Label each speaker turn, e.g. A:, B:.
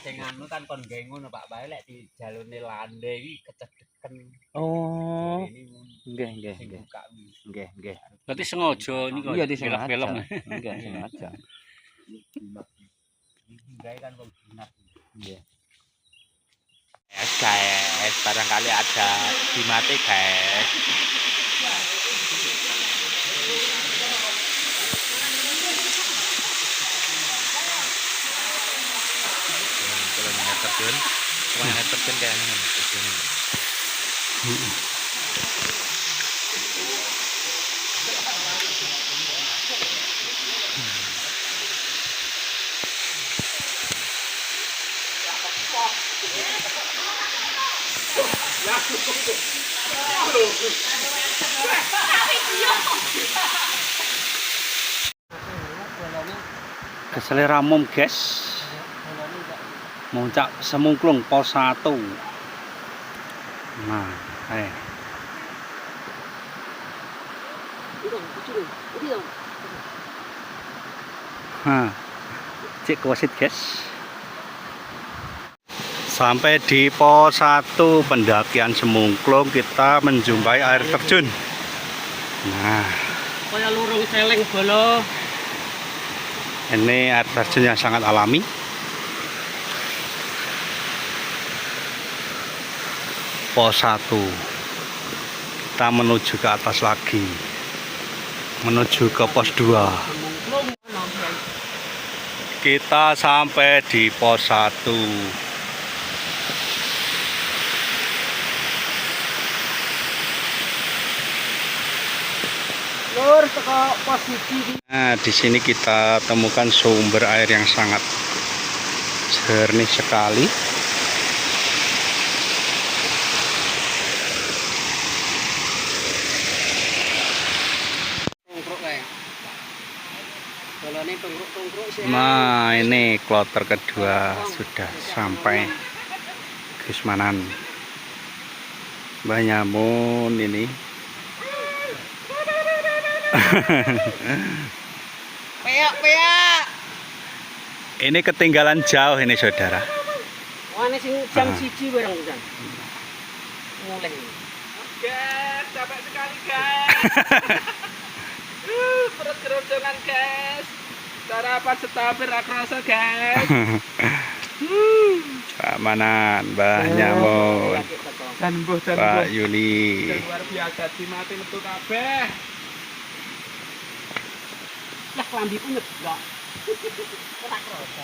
A: sing anu kan kon gawe ngono Pak bae lek di jalune lande iki kecedeken.
B: Oh.
A: Ini
B: Nggih, nggih,
A: sing
B: nggih.
A: buka
B: Nggih, nggih.
C: Berarti sengaja niku.
B: Iya disengaja.
C: Belok-belok.
B: Nggih, sengaja.
A: gawe kan wong dinas.
B: Nggih.
C: Guys, barangkali ada di mati guys. Kalau yang air terjun, yang air terjun kayak ini. Keselera mom guys. Muncak Semungklung pos 1. Nah, cek wasit guys. Sampai di pos 1 pendakian Semungklung kita menjumpai air terjun. Nah,
D: kaya lurung celeng bolo.
C: ini air terjun yang sangat alami. Pos 1 kita menuju ke atas lagi, menuju ke pos 2. Kita sampai di pos 1.
D: Lur teko pos 1.
C: Nah, di sini kita temukan sumber air yang sangat jernih sekali. Nah, ini kloter kedua sudah sampai Gusmanan. Mbah Nyamun ini.
D: Peak.
C: Ini ketinggalan jauh ini saudara.
D: Wah, ini sing jam 1 bareng pisan. Mulai.
A: Guys, capek sekali guys. Perut keroncongan guys. Sarapan setapir akrasa guys.
C: Keamanan Mbah Nyamun,
A: Dan mbuh
C: Pak Yuli.
A: luar biasa dimati metu kabeh.
D: Lah klambi punyet enggak. Ora kroso.